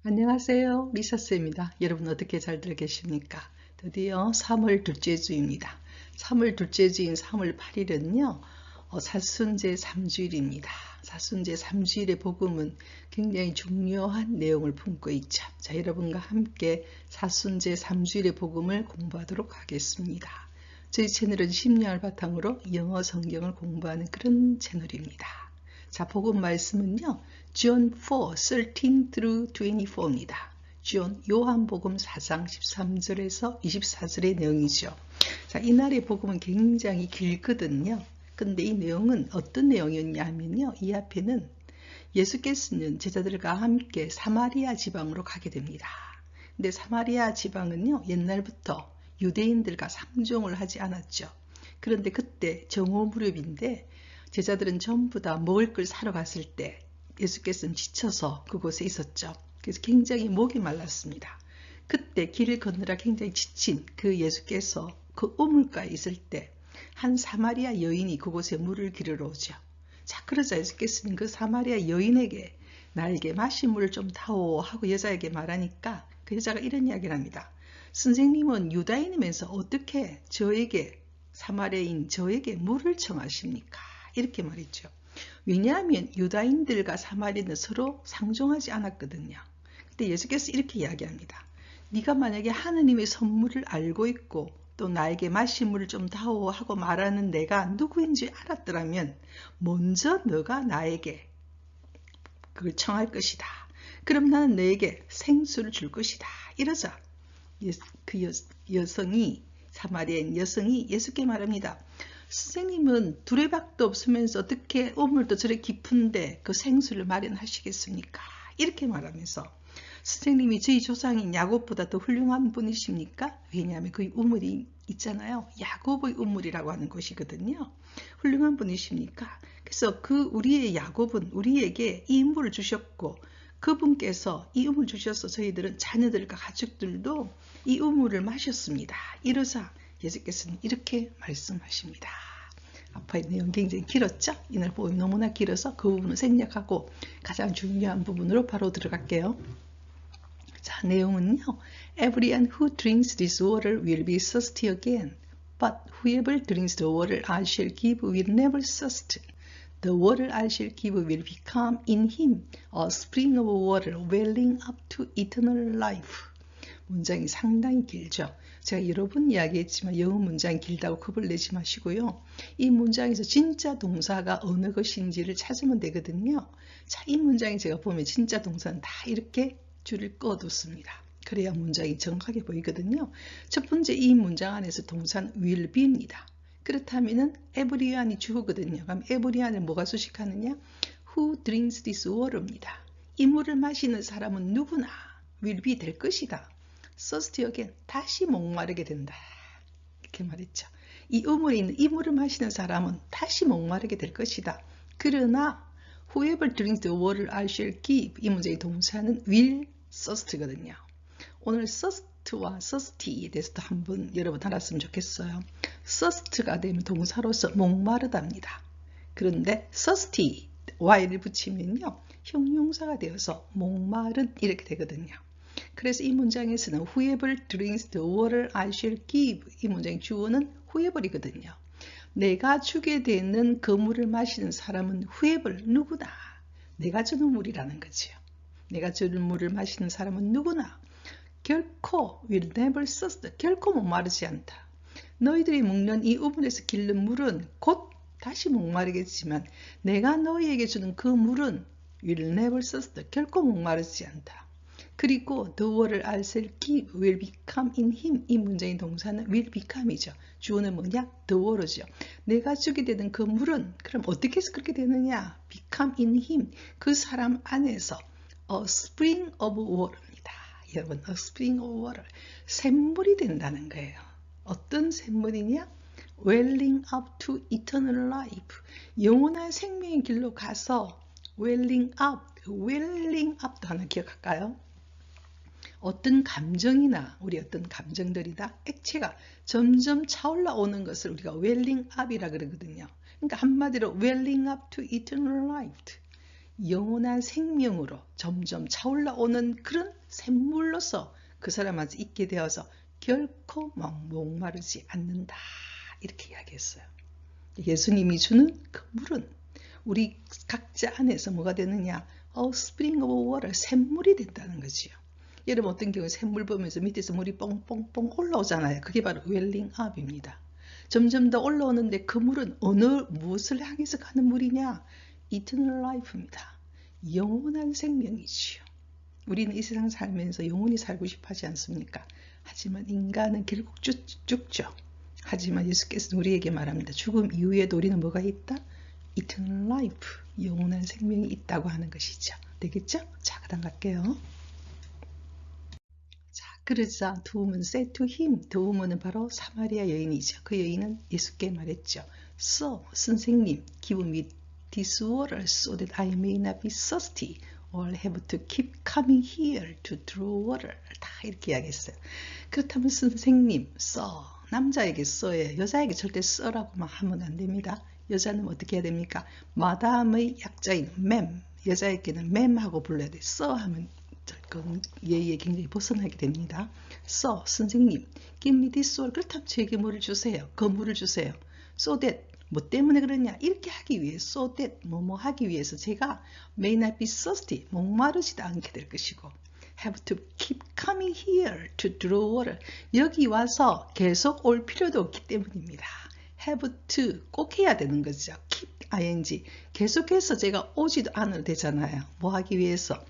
안녕하세요. 리사스입니다. 여러분 어떻게 잘들 계십니까? 드디어 3월 둘째 주입니다. 3월 둘째 주인 3월 8일은요. 사순제 3주일입니다. 사순제 3주일의 복음은 굉장히 중요한 내용을 품고 있죠. 자, 여러분과 함께 사순제 3주일의 복음을 공부하도록 하겠습니다. 저희 채널은 심령을 바탕으로 영어 성경을 공부하는 그런 채널입니다. 자, 복음 말씀은요. John 4, 13 through 24입니다. 요한복음 4장 13절에서 24절의 내용이죠. 자, 이날의 복음은 굉장히 길거든요. 근데 이 내용은 어떤 내용이었냐면요. 이 앞에는 예수께서는 제자들과 함께 사마리아 지방으로 가게 됩니다. 근데 사마리아 지방은요. 옛날부터 유대인들과 상종을 하지 않았죠. 그런데 그때 정오 무렵인데 제자들은 전부 다 먹을 걸 사러 갔을 때 예수께서는 지쳐서 그곳에 있었죠. 그래서 굉장히 목이 말랐습니다. 그때 길을 걷느라 굉장히 지친 그 예수께서 그 우물가에 있을 때 한 사마리아 여인이 그곳에 물을 기르러 오죠. 자, 그러자 예수께서는 그 사마리아 여인에게 나에게 마실 물을 좀 타오 하고 여자에게 말하니까 그 여자가 이런 이야기를 합니다. 선생님은 유다인이면서 어떻게 저에게 사마리아인 저에게 물을 청하십니까? 이렇게 말했죠. 왜냐하면 유다인들과 사마리아는 서로 상종하지 않았거든요. 그때 예수께서 이렇게 이야기합니다. 네가 만약에 하느님의 선물을 알고 있고 또 나에게 마실 물을 좀 다오 하고 말하는 내가 누구인지 알았더라면 먼저 너가 나에게 그걸 청할 것이다. 그럼 나는 너에게 생수를 줄 것이다. 이러자 그 여성이 사마리아인 여성이 예수께 말합니다. 선생님은 두레박도 없으면서 어떻게 우물도 저렇게 깊은데 그 생수를 마련하시겠습니까? 이렇게 말하면서 선생님이 저희 조상인 야곱보다 더 훌륭한 분이십니까? 왜냐하면 그 우물이 있잖아요. 야곱의 우물이라고 하는 곳이거든요. 훌륭한 분이십니까? 그래서 우리의 야곱은 우리에게 이 우물을 주셨고 그분께서 이 우물을 주셔서 저희들은 자녀들과 가족들도 이 우물을 마셨습니다. 이러자 예수께서는 이렇게 말씀하십니다. 앞의 내용 굉장히 길었죠? 이날 보면 너무나 길어서 그 부분을 생략하고 가장 중요한 부분으로 바로 들어갈게요. 자, 내용은요. Everyone who drinks this water will be thirsty again. But whoever drinks the water I shall give will never thirst. The water I shall give will become in him a spring of water welling up to eternal life. 문장이 상당히 길죠. 제가 여러 번 이야기했지만 영어 문장이 길다고 겁을 내지 마시고요. 이 문장에서 진짜 동사가 어느 것인지를 찾으면 되거든요. 자, 이 문장에 제가 보면 진짜 동사는 다 이렇게 줄을 꺼뒀습니다. 그래야 문장이 정확하게 보이거든요. 첫 번째 이 문장 안에서 동사는 will be입니다. 그렇다면 everyone이 주어거든요. 그럼 everyone을 뭐가 수식하느냐? Who drinks this water입니다. 이 물을 마시는 사람은 누구나 will be 될 것이다. thirsty again, 다시 목마르게 된다. 이렇게 말했죠. 이 우물에 있는 이 물을 마시는 사람은 다시 목마르게 될 것이다. 그러나 whoever drinks the water I shall give, 이 문제의 동사는 will thirst거든요. 오늘 thirst와 thirsty에 대해서도 한번 여러분 알았으면 좋겠어요. thirst가 되면 동사로서 목마르답니다. 그런데 thirsty, y를 붙이면요. 형용사가 되어서 목마른 이렇게 되거든요. 그래서 이 문장에서는 whoever drinks the water I shall give, 이 문장의 주어는 whoever이거든요. 내가 주게 되는 그 물을 마시는 사람은 whoever, 누구나 내가 주는 물이라는 거죠. 내가 주는 물을 마시는 사람은 누구나 결코 will never thirst, 결코 목마르지 않다. 너희들이 먹는 이 우물에서 기른 물은 곧 다시 목마르겠지만 내가 너희에게 주는 그 물은 will never thirst, 결코 목마르지 않다. 그리고 the water I shall give will become in him, 이 문장의 동사는 will become이죠. 주어는 뭐냐? the water죠. 내가 주게 되는 그 물은 그럼 어떻게 해서 그렇게 되느냐? become in him, 그 사람 안에서 a spring of water입니다. 여러분, a spring of water, 샘물이 된다는 거예요. 어떤 샘물이냐? welling up to eternal life, 영원한 생명의 길로 가서 welling up도 하나 기억할까요? 어떤 감정이나 우리 어떤 감정들이나 액체가 점점 차올라오는 것을 우리가 welling up이라 그러거든요. 그러니까 한마디로 welling up to eternal life, 영원한 생명으로 점점 차올라오는 그런 샘물로서 그 사람한테 있게 되어서 결코 목마르지 않는다. 이렇게 이야기했어요. 예수님이 주는 그 물은 우리 각자 안에서 뭐가 되느냐? 스프링 오브 워터, 샘물이 된다는 거지요. 여러분 어떤 경우에 샘물 보면서 밑에서 물이 뽕뽕뽕 올라오잖아요. 그게 바로 웰링업입니다. 점점 더 올라오는데 그 물은 무엇을 향해서 가는 물이냐? Eternal Life입니다. 영원한 생명이지요. 우리는 이 세상 살면서 영원히 살고 싶어 하지 않습니까? 하지만 인간은 결국 죽죠. 하지만 예수께서는 우리에게 말합니다. 죽음 이후에도 우리는 뭐가 있다? Eternal Life, 영원한 생명이 있다고 하는 것이죠. 되겠죠? 자, 그 다음 갈게요. 자, 그러자 두 women said to him. 두 woman은 바로 사마리아 여인이죠. 그 여인은 예수께 말했죠. Sir, 선생님, give me this water so that I may not be thirsty or have to keep coming here to draw water. 다 이렇게 이야기했어요. 그렇다면 선생님, Sir, 남자에게 Sir예요. 여자에게 절대 Sir라고만 하면 안 됩니다. 여자는 어떻게 해야 됩니까? 마담의 약자인 맴, 여자에게는 맴하고 불러야 돼. Sir 하면 예의에 굉장히 벗어나게 됩니다. 선생님, give me this water. 그렇다면 저에게 물을 주세요. 그 물을 주세요. So that, 뭐 때문에 그러냐? 이렇게 하기 위해, so that, 뭐뭐 하기 위해서 제가 may not be thirsty, 목마르지도 않게 될 것이고, have to keep coming here to draw water. 여기 와서 계속 올 필요도 없기 때문입니다. have to, 꼭 해야 되는 거죠. keep, ing. 계속해서 제가 오지도 않아도 되잖아요. 뭐 하기 위해서?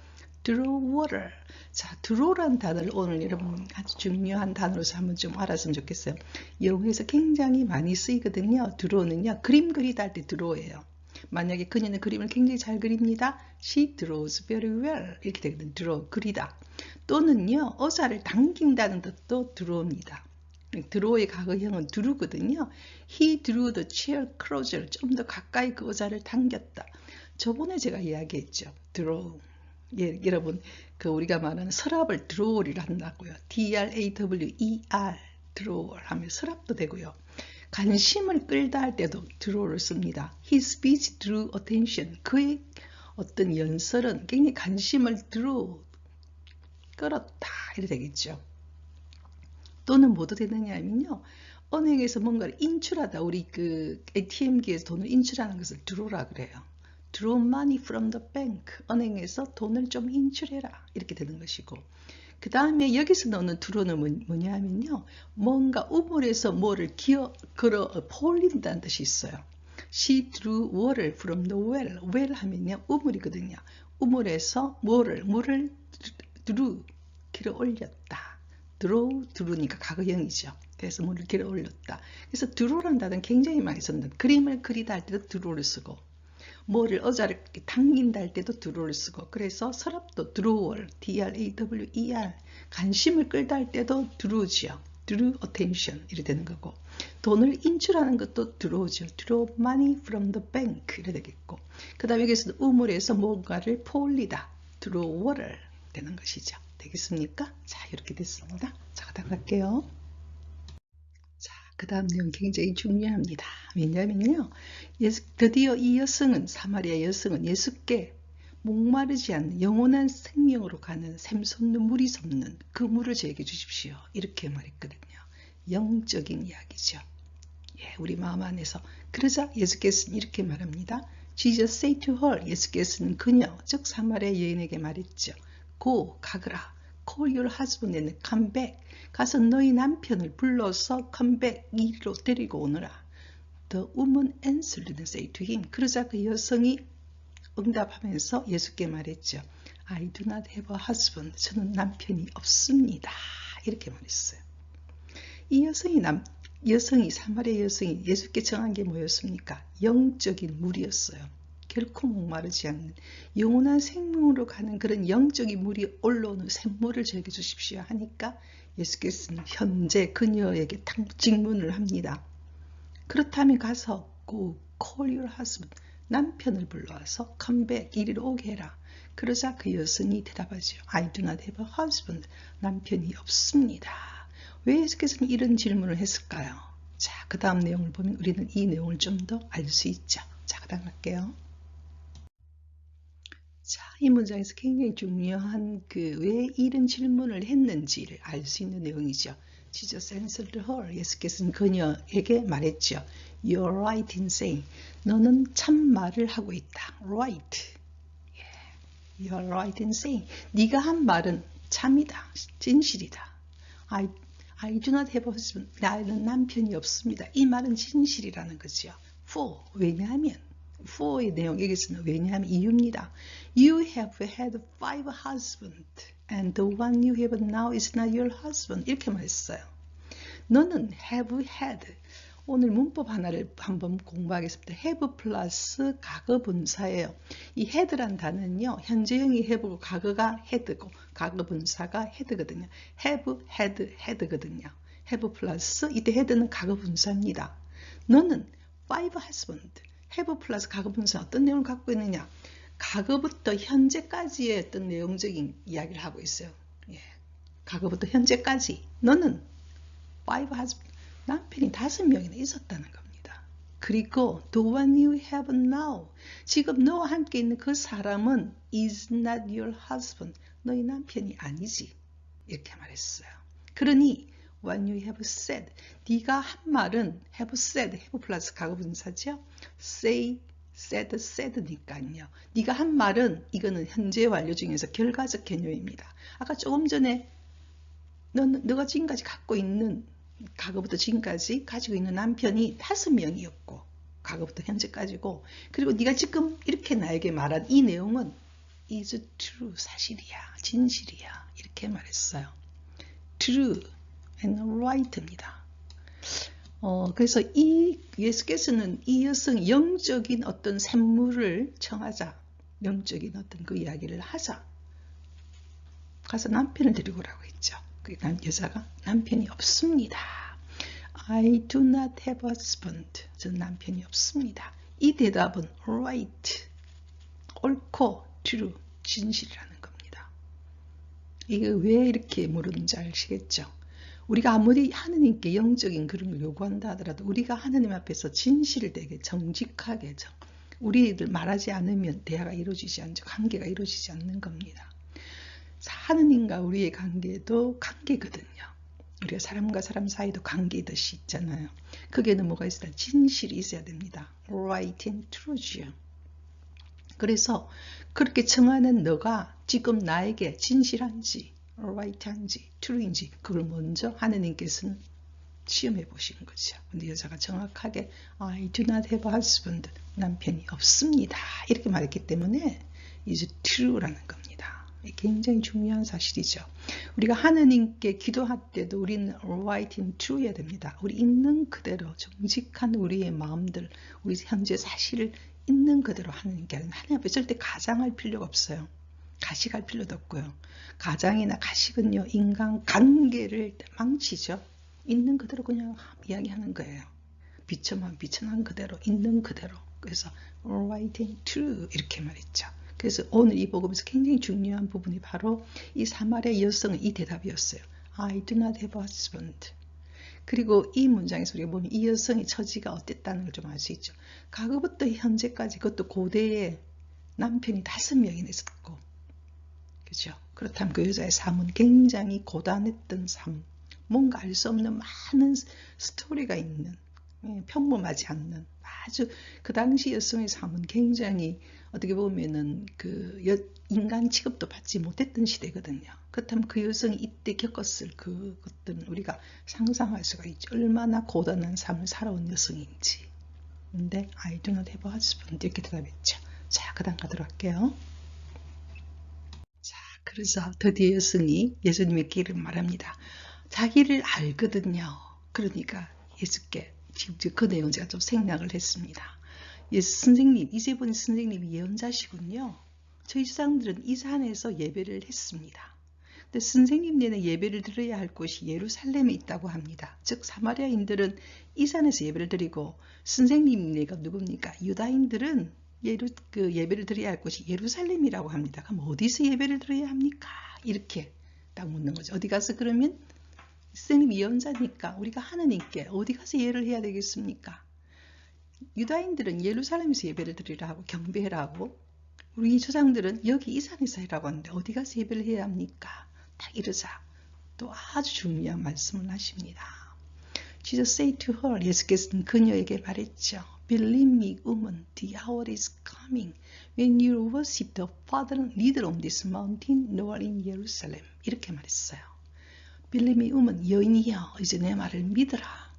draw water. 자, draw라는 단어를 오늘 여러분 아주 중요한 단어로서 한번 좀 알았으면 좋겠어요. 영어에서 굉장히 많이 쓰이거든요. draw는요, 그림 그리다 할 때 draw예요. 만약에 그녀는 그림을 굉장히 잘 그립니다. She draws very well. 이렇게 되거든요. draw, 그리다. 또는요, 의자를 당긴다는 뜻도 draw입니다. draw의 과거형은 draw거든요. He drew the chair closer. 좀 더 가까이 그 의자를 당겼다. 저번에 제가 이야기했죠. draw. 예, 여러분, 우리가 말하는 서랍을 드로우를 한다고요. D-R-A-W-E-R, 드로우 하면 서랍도 되고요. 관심을 끌다 할 때도 드로우를 씁니다. His speech drew attention. 그의 어떤 연설은 굉장히 관심을 끌었다. 이렇게 되겠죠. 또는 뭐도 되느냐 하면요. 은행에서 뭔가를 인출하다. 우리 ATM기에서 돈을 인출하는 것을 드로우라 그래요. Draw money from the bank. 은행에서 돈을 좀 인출해라. 이렇게 되는 것이고. 그 다음에 여기서 넣는 draw는 뭐냐 하면요. 뭔가 우물에서 뭐를 퍼올린다는 뜻이 있어요. She drew water from the well. well 하면요. 우물이거든요. 우물에서 물을 drew, 길어 올렸다. drew니까 과거형이죠. 그래서 물을 길어 올렸다. 그래서 draw라는 단어는 굉장히 많이 썼는데 그림을 그리다 할 때도 draw를 쓰고 뭐를 의자를 당긴다 할 때도 draw를 쓰고 그래서 서랍도 drawer, D-R-A-W-E-R 관심을 끌다 할 때도 draw지요. draw attention 이렇게 되는 거고 돈을 인출하는 것도 draw죠. draw money from the bank 이렇게 되겠고 그 다음에 여기서 우물에서 뭔가를 퍼올리다 draw water 되는 것이죠. 되겠습니까? 자, 이렇게 됐습니다. 자, 그다음 갈게요. 그 다음 내용 굉장히 중요합니다. 왜냐하면요. 드디어 이 여성은, 사마리아 여성은 예수께 목마르지 않는 영원한 생명으로 가는 샘솟는 물이 솟는 그 물을 저에게 주십시오. 이렇게 말했거든요. 영적인 이야기죠. 예, 우리 마음 안에서. 그러자 예수께서는 이렇게 말합니다. Jesus said to her, 예수께서는 그녀, 즉 사마리아 여인에게 말했죠. Go, 가거라. Call your husband and come back. 가서 너희 남편을 불러서 come back, 이리로 데리고 오너라. The woman answered and said to him. 그러자 그 여성이 응답하면서 예수께 말했죠. I do not have a husband. 저는 남편이 없습니다. 이렇게 말했어요. 이 여성이 사마리아 여성이 예수께 정한 게 뭐였습니까? 영적인 물이었어요. 결코 목마르지 않는 영원한 생명으로 가는 그런 영적인 물이 올라오는 샘물을 저에게 주십시오 하니까 예수께서는 현재 그녀에게 직문을 합니다. 그렇다면 가서 go call your husband. 남편을 불러와서 come back. 이리로 오게 해라. 그러자 그 여성이 대답하죠. I do not have a husband. 남편이 없습니다. 왜 예수께서는 이런 질문을 했을까요? 자, 그 다음 내용을 보면 우리는 이 내용을 좀 더 알 수 있죠. 자, 그 다음 갈게요. 자, 이 문장에서 굉장히 중요한 그 왜 이런 질문을 했는지를 알 수 있는 내용이죠. Jesus answered her. 예수께서는 그녀에게 말했죠. You're right in saying. 너는 참 말을 하고 있다. Right. You're right in saying. 네가 한 말은 참이다. 진실이다. I do not have a husband. 나는 남편이 없습니다. 이 말은 진실이라는 거죠. For. 왜냐하면. for의 내용 여기서는 왜냐하면 이유입니다. You have had 5 husbands and the one you have now is not your husband. 이렇게 말했어요. 너는 have had. 오늘 문법 하나를 한번 공부하겠습니다. have 플러스 과거 분사예요. 이 had란 단어는요. 현재형이 have고 과거가 had고 과거 분사가 had거든요. have, had, had거든요. have 플러스 이때 had는 과거 분사입니다. 너는 5 husband. have 플러스 과거 분사 어떤 내용을 갖고 있느냐. 과거부터 현재까지의 어떤 내용적인 이야기를 하고 있어요. 예. 과거부터 현재까지 너는 5 husband. 남편이 5명이나 있었다는 겁니다. 그리고 the one you have now. 지금 너와 함께 있는 그 사람은 is not your husband. 너희 남편이 아니지. 이렇게 말했어요. 그러니 when you have said. 네가 한 말은 have said. have 플러스 과거 분사죠. say, said, said니까요. 네가 한 말은 이거는 현재 완료 중에서 결과적 개념입니다. 아까 조금 전에 너가 지금까지 갖고 있는 과거부터 지금까지 가지고 있는 남편이 5명이었고 과거부터 현재까지고 그리고 네가 지금 이렇게 나에게 말한 이 내용은 is true. 사실이야. 진실이야. 이렇게 말했어요. true and right입니다. 그래서 이 예수께서는 이 여성 영적인 어떤 샘물을 청하자. 영적인 어떤 그 이야기를 하자. 가서 남편을 데리고 오라고 했죠. 그러니까 여자가 남편이 없습니다. I do not have a husband. 저는 남편이 없습니다. 이 대답은 right, 옳고 true, 진실이라는 겁니다. 이게 왜 이렇게 물었는지 아시겠죠? 우리가 아무리 하느님께 영적인 그런 걸 요구한다 하더라도 우리가 하느님 앞에서 진실을 되게 정직하게 우리들 말하지 않으면 대화가 이루어지지 않죠. 관계가 이루어지지 않는 겁니다. 하느님과 우리의 관계도 관계거든요. 우리가 사람과 사람 사이도 관계듯이 있잖아요. 거기에는 뭐가 있어야 돼? 진실이 있어야 됩니다. right and truth. 그래서 그렇게 청하는 너가 지금 나에게 진실한지 right한지 true인지 그걸 먼저 하느님께서는 시험해 보시는 거죠. 근데 여자가 정확하게 I do not have a husband. 남편이 없습니다. 이렇게 말했기 때문에 is true라는 겁니다. 굉장히 중요한 사실이죠. 우리가 하느님께 기도할 때도 우리는 right and true 해야 됩니다. 우리 있는 그대로 정직한 우리의 마음들, 우리 현재 사실을 있는 그대로 하느님께 하느님 앞에 절대 가장할 필요가 없어요. 가식할 필요도 없고요. 가장이나 가식은요, 인간 관계를 망치죠. 있는 그대로 그냥 이야기하는 거예요. 비천한 그대로, 있는 그대로. 그래서 right and true 이렇게 말했죠. 그래서 오늘 이 복음에서 굉장히 중요한 부분이 바로 이 사마리아 여성의 이 대답이었어요. I do not have a husband. 그리고 이 문장에서 우리가 보면 이 여성의 처지가 어땠다는 걸 좀 알 수 있죠. 과거부터 현재까지 그것도 고대에 남편이 5명이나 있었고 그렇죠. 그렇다면 그 여자의 삶은 굉장히 고단했던 삶, 뭔가 알 수 없는 많은 스토리가 있는 평범하지 않는 아주 그 당시 여성의 삶은 굉장히 어떻게 보면은 그 인간 취급도 받지 못했던 시대거든요. 그렇다면 그 여성이 이때 겪었을 그것들은 우리가 상상할 수가 있죠. 얼마나 고단한 삶을 살아온 여성인지. 근데 I do not have a husband 이렇게 대답했죠. 자, 그 다음 가도록 할게요. 자, 그래서 드디어 여성이 예수님의 길을 말합니다. 자기를 알거든요. 그러니까 예수께 지금 그 내용 제가 좀 생략을 했습니다. 예수 선생님, 이제 보니 선생님이 예언자시군요. 저희 조상들은 이 산에서 예배를 했습니다. 근데 선생님네는 예배를 드려야 할 곳이 예루살렘에 있다고 합니다. 즉 사마리아인들은 이 산에서 예배를 드리고 선생님네가 누굽니까? 유다인들은 예배를 드려야 할 곳이 예루살렘이라고 합니다. 그럼 어디서 예배를 드려야 합니까? 이렇게 딱 묻는 거죠. 어디 가서 그러면 선생님이 예언자니까 우리가 하느님께 어디 가서 예를 해야 되겠습니까? 유다인들은 예루살렘에서 예배를 드리라 하고 경배해라 하고 우리 조상들은 여기 이 산에서 해라고 하는데 어디 가서 예배를 해야 합니까? 딱 이러자 또 아주 중요한 말씀을 하십니다. Jesus said to her, 예수께서는 그녀에게 말했죠. Believe me, woman, the hour is coming when you worship the Father neither on this mountain nor in Jerusalem. 이렇게 말했어요. Believe me, woman, 여인이여, 이제 내 말을 믿으라.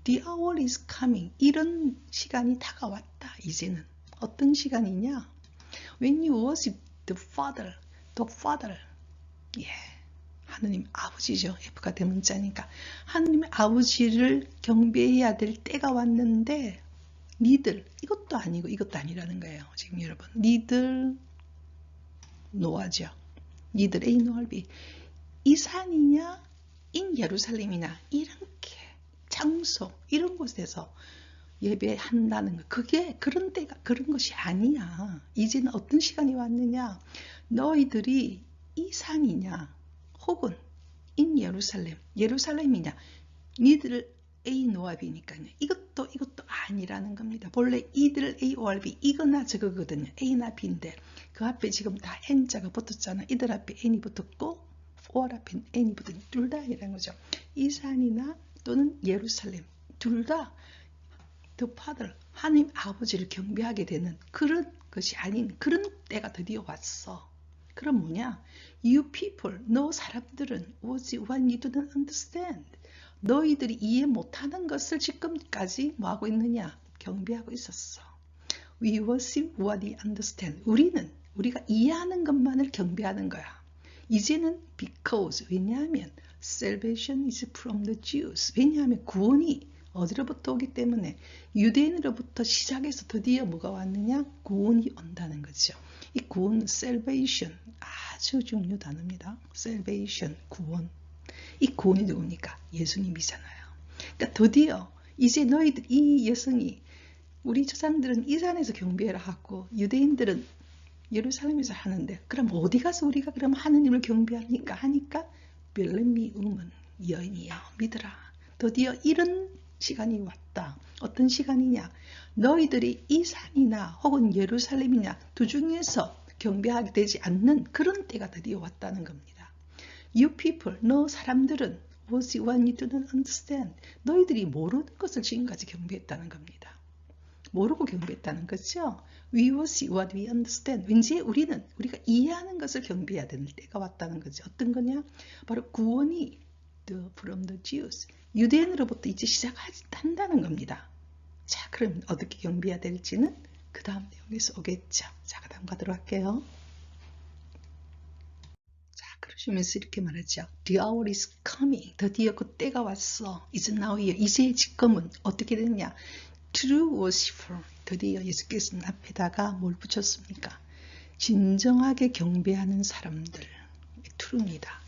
The hour is coming. 이런 시간이 다가왔다. 이제는 어떤 시간이냐? When you worship the Father, 예, 하느님 아버지죠. F가 대문자니까 하느님 아버지를 경배해야 될 때가 왔는데 니들 이것도 아니고 이것도 아니라는 거예요. 지금 여러분 니들 노아죠. 니들 A 노알 B 이 산이냐 인 예루살렘이냐 이렇게 장소 이런 곳에서 예배한다는 거 그게 그런 때가 그런 것이 아니야. 이제는 어떤 시간이 왔느냐 너희들이 이 산이냐 혹은 인 예루살렘이냐 니들 A 노아비니까요. 이것도 아니라는 겁니다. 본래 이들 A or B 이거나 저거거든요. A나 B인데 그 앞에 지금 다 N자가 붙었잖아. 이들 앞에 N이 붙었고 or 앞에 N이 붙은 둘 다 아니라는 거죠. 이 산이나 또는 예루살렘 둘 다 The Father 하나님 아버지를 경배하게 되는 그런 것이 아닌 그런 때가 드디어 왔어. 그럼 뭐냐? You people, 너 사람들은 was what you didn't understand. 너희들이 이해 못하는 것을 지금까지 뭐하고 있느냐? 경배하고 있었어. We worship what we understand. 우리가 이해하는 것만을 경배하는 거야. 이제는 because, 왜냐하면 salvation is from the Jews. 왜냐하면 구원이 어디로부터 오기 때문에 유대인으로부터 시작해서 드디어 뭐가 왔느냐? 구원이 온다는 거죠. 이 구원, salvation, 아주 중요한 단어입니다. salvation, 구원. 이 구원이 누굽니까? 예수님이잖아요. 그러니까 드디어 이제 너희들 이 여성이 우리 조상들은 이 산에서 경배를 하고 유대인들은 예루살렘에서 하는데 그럼 어디 가서 우리가 그럼 하느님을 경배합니까? 하니까 Believe me, woman, 여인이야 믿으라. 드디어 이런 시간이 왔다. 어떤 시간이냐? 너희들이 이 산이나 혹은 예루살렘이냐 두 중에서 경배하게 되지 않는 그런 때가 드디어 왔다는 겁니다. You people, 너 사람들은 was what you didn't understand. 너희들이 모르는 것을 지금까지 경배했다는 겁니다. 모르고 경배했다는 거죠. We worship what we understand. 왠지 우리가 이해하는 것을 경배해야 되는 때가 왔다는 거죠. 어떤 거냐? 바로 구원이 from the Jews. 유대인으로부터 이제 시작한다는 겁니다. 자, 그럼 어떻게 경배해야 될지는 그 다음 내용에서 오겠죠. 자, 그 다음 가도록 할게요. 그러시면서 이렇게 말하죠. The hour is coming. 드디어 그 때가 왔어. It's now here. 이제 지금은 어떻게 되느냐. True worshiper. 드디어 예수께서는 앞에다가 뭘 붙였습니까? 진정하게 경배하는 사람들. true입니다.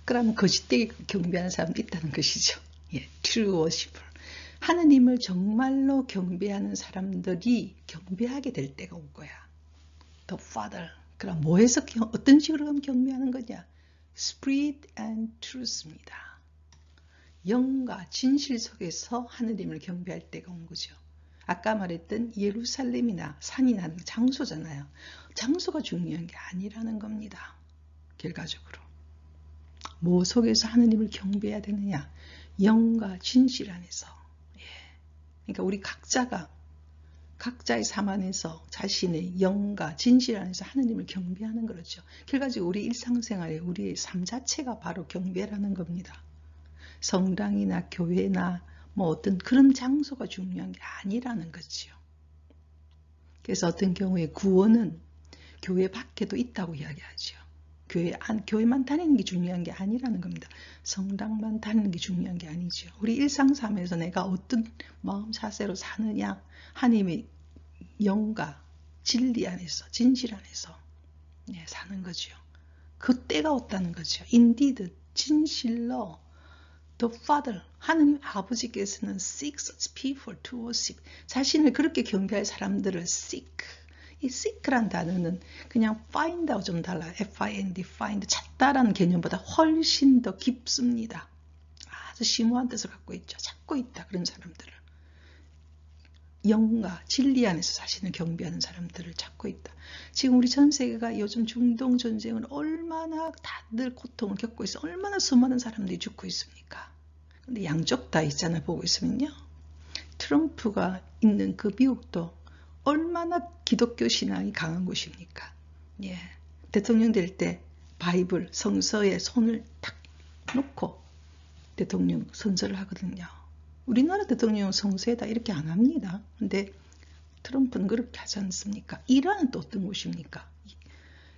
그러면 거짓되게 경배하는 사람도 있다는 것이죠. 예, true worshiper. 하느님을 정말로 경배하는 사람들이 경배하게 될 때가 올 거야. The Father. 그럼 뭐해서 어떤 식으로 경배하는 거냐? Spirit and Truth입니다. 영과 진실 속에서 하느님을 경배할 때가 온 거죠. 아까 말했던 예루살렘이나 산이나 장소잖아요. 장소가 중요한 게 아니라는 겁니다. 결과적으로. 뭐 속에서 하느님을 경배해야 되느냐? 영과 진실 안에서. 예. 그러니까 우리 각자의 삶 안에서 자신의 영과 진실 안에서 하느님을 경배하는 거죠. 결과적으로 우리 일상생활에 우리의 삶 자체가 바로 경배라는 겁니다. 성당이나 교회나 뭐 어떤 그런 장소가 중요한 게 아니라는 거죠. 그래서 어떤 경우에 구원은 교회 밖에도 있다고 이야기하죠. 교회만 다니는 게 중요한 게 아니라는 겁니다. 성당만 다니는 게 중요한 게 아니죠. 우리 일상삶에서 내가 어떤 마음 자세로 사느냐, 하나님의 영과 진리 안에서, 진실 안에서 사는 거죠. 그 때가 왔다는 거죠. Indeed, 진실로 The Father, 하느님 아버지께서는 seek such people to worship. 자신을 그렇게 경배할 사람들을 seek. 이 seek란 단어는 그냥 find하고 좀 달라요. F-I-N-D, find, 찾다라는 개념보다 훨씬 더 깊습니다. 아주 심오한 뜻을 갖고 있죠. 찾고 있다, 그런 사람들을. 영과 진리 안에서 자신을 경배하는 사람들을 찾고 있다. 지금 우리 전 세계가 요즘 중동 전쟁을 얼마나 다들 고통을 겪고 있어. 얼마나 수많은 사람들이 죽고 있습니까? 근데 양쪽 다 있잖아요. 보고 있으면요. 트럼프가 있는 그 미국도 얼마나 기독교 신앙이 강한 곳입니까? 예. 대통령 될 때 바이블 성서에 손을 탁 놓고 대통령 선서를 하거든요. 우리나라 대통령 성서에다 이렇게 안 합니다. 근데 트럼프는 그렇게 하지 않습니까? 이란은 또 어떤 곳입니까?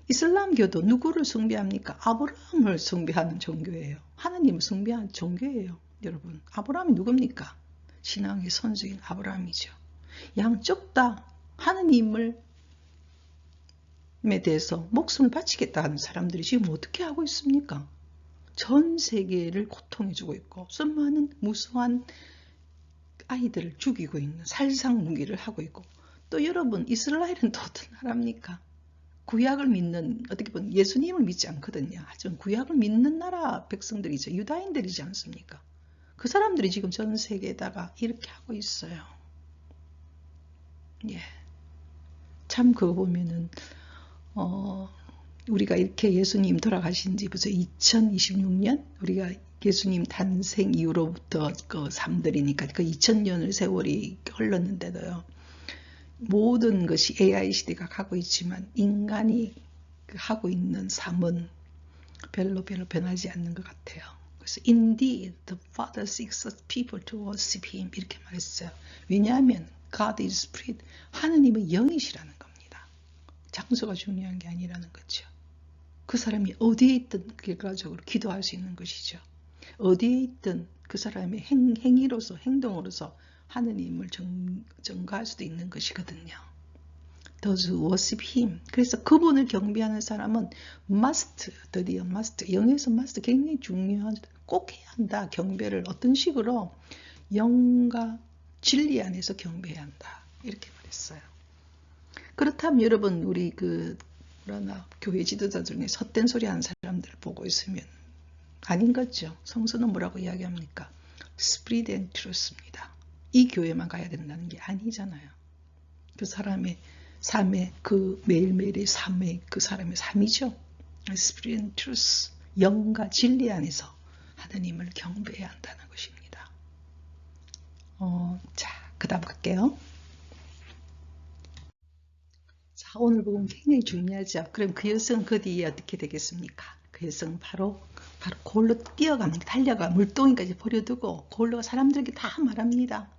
이슬람교도 누구를 숭배합니까? 아브라함을 숭배하는 종교예요. 하나님을 숭배하는 종교예요. 여러분, 아브라함이 누굽니까? 신앙의 선수인 아브라함이죠. 양쪽 다 하느님을 에 대해서 목숨을 바치겠다 하는 사람들이 지금 어떻게 하고 있습니까? 전 세계를 고통해주고 있고 수많은 무수한 아이들을 죽이고 있는 살상 무기를 하고 있고, 또 여러분 이스라엘은 또 어떤 나라입니까? 구약을 믿는, 어떻게 보면 예수님을 믿지 않거든요. 하지만 구약을 믿는 나라 백성들이죠. 유다인들이지 않습니까? 그 사람들이 지금 전 세계에다가 이렇게 하고 있어요. 예. 참 그거 보면은 우리가 이렇게 예수님 돌아가신 지 벌써 2026년, 우리가 예수님 탄생 이후로부터 그 삶들이니까 그 2000년의 세월이 흘렀는데도요. 모든 것이 AI 시대가 가고 있지만 인간이 하고 있는 삶은 별로 변하지 않는 것 같아요. 그래서 Indeed, the Father seeks us people to worship Him 이렇게 말했어요. 왜냐하면 God is Spirit, 하느님의 영이시라는 겁니다. 장소가 중요한 게 아니라는 거죠. 그 사람이 어디에 있든 결과적으로 기도할 수 있는 것이죠. 어디에 있든 그 사람의 행위로서, 행동으로서 하느님을 전가할 수도 있는 것이거든요. Those who worship Him. 그래서 그분을 경배하는 사람은 must, 드디어 must, 영에서 must 굉장히 중요한, 꼭 해야 한다. 경배를 어떤 식으로? 영과 진리 안에서 경배해야 한다. 이렇게 말했어요. 그렇다면 여러분, 우리 그러나 교회 지도자 중에 헛된 소리 하는 사람들 보고 있으면 아닌 거죠. 성서는 뭐라고 이야기합니까? Spirit and Truth입니다. 이 교회만 가야 된다는 게 아니잖아요. 그 사람의 삶의 그 매일매일의 삶의 그 사람의 삶이죠. Spirit and Truth, 영과 진리 안에서 하나님을 경배해야 한다는 것입니다. 자, 그 다음 갈게요. 자, 오늘 복음 굉장히 중요하죠. 그럼 그 여성 그 뒤에 어떻게 되겠습니까? 그 여성 바로 골로 뛰어갑니다. 달려가 물동이까지 버려두고 골로 사람들에게 다 말합니다.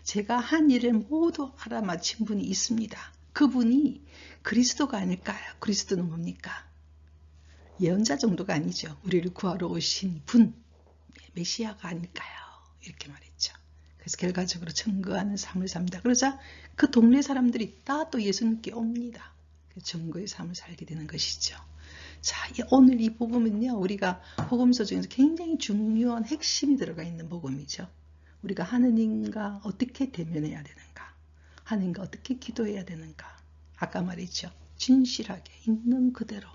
제가 한 일을 모두 알아맞힌 분이 있습니다. 그분이 그리스도가 아닐까요? 그리스도는 뭡니까? 예언자 정도가 아니죠. 우리를 구하러 오신 분, 메시아가 아닐까요? 이렇게 말했죠. 그래서 결과적으로 증거하는 삶을 삽니다. 그러자 그 동네 사람들이 다 또 예수님께 옵니다. 증거의 삶을 살게 되는 것이죠. 자, 오늘 이 복음은요, 우리가 복음서 중에서 굉장히 중요한 핵심이 들어가 있는 복음이죠. 우리가 하느님과 어떻게 대면해야 되는가, 하느님과 어떻게 기도해야 되는가. 아까 말했죠. 진실하게 있는 그대로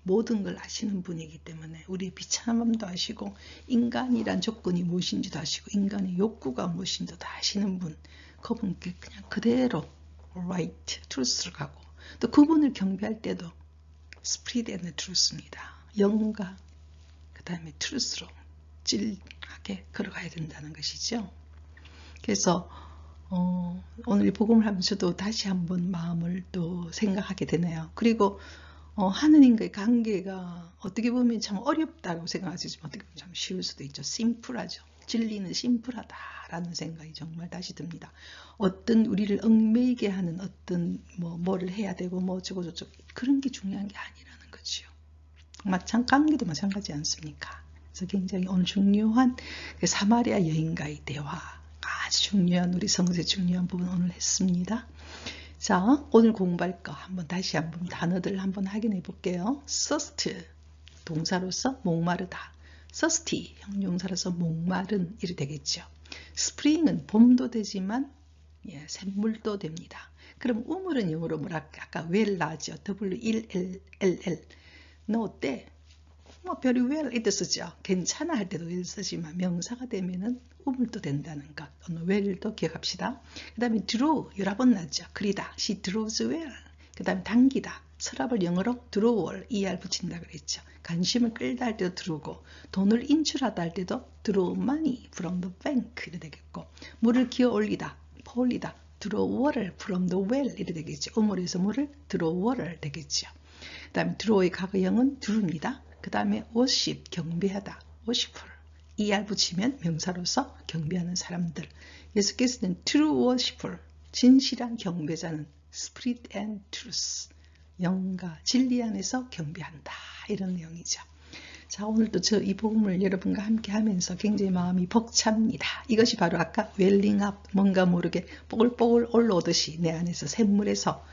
모든 걸 아시는 분이기 때문에 우리의 비참함도 아시고 인간이란 조건이 무엇인지도 아시고 인간의 욕구가 무엇인지도 다 아시는 분, 그분께 그냥 그대로 right, truth를 가고, 또 그분을 경배할 때도 spirit and truth입니다. 영과 그 다음에 truth로 찔하게 걸어가야 된다는 것이죠. 그래서 오늘 이 복음을 하면서도 다시 한번 마음을 또 생각하게 되네요. 그리고 하느님과의 관계가 어떻게 보면 참 어렵다고 생각하시지만 어떻게 보면 참 쉬울 수도 있죠. 심플하죠. 진리는 심플하다라는 생각이 정말 다시 듭니다. 어떤 우리를 얽매이게 하는 어떤 뭐를 해야 되고 뭐 어쩌고저쩌고 그런 게 중요한 게 아니라는 거죠. 관계도 마찬가지 않습니까? 그래서 굉장히 오늘 중요한 그 사마리아 여인과의 대화, 아주 중요한 우리 성서의 중요한 부분 오늘 했습니다. 자, 오늘 공부할 거 다시 한번 단어들 한번 확인해 볼게요. thirst, 동사로서 목마르다. thirsty, 형용사로서 목마른 일이 되겠죠. spring은 봄도 되지만 샘물도 됩니다. 그럼 우물은 영어로 뭐랄까? 아까 well 나죠. W-1-L-L. 너 어때? 뭐 very well 이때 쓰죠. 괜찮아 할 때도 will 쓰지만 명사가 되면은 우물도 된다는 것. 오늘 well도 기억합시다. 그 다음에 draw 여러 번 나죠. 그리다. She draws well. 그 다음에 당기다. 서랍을 영어로 drawer er 붙인다 그랬죠. 관심을 끌다 할 때도 들어오고 돈을 인출하다 할 때도 draw money from the bank 이래 되겠고 물을 기어 올리다, 퍼올리다 draw water from the well 이래 되겠죠. 우물에서 물을 draw water 되겠죠. 그 다음에 draw의 과거형은 drew입니다. 그 다음에 worship 경배하다, worshipper er 붙이면 명사로서 경배하는 사람들. 예수께서는 true worshipper 진실한 경배자는 spirit and truth 영과 진리 안에서 경배한다 이런 내용이죠. 자 오늘도 저 이 복음을 여러분과 함께 하면서 굉장히 마음이 벅찹니다. 이것이 바로 아까 welling up 뭔가 모르게 뽀글뽀글 올라오듯이 내 안에서 샘물에서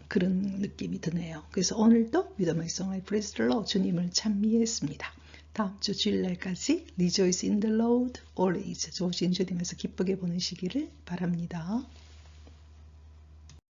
그런 느낌이 드네요. 그래서 오늘도 With my song I praise the Lord 주님을 찬미했습니다. 다음 주 주일날까지 Rejoice in the Lord always 좋으신 주님에서 기쁘게 보내시기를 바랍니다.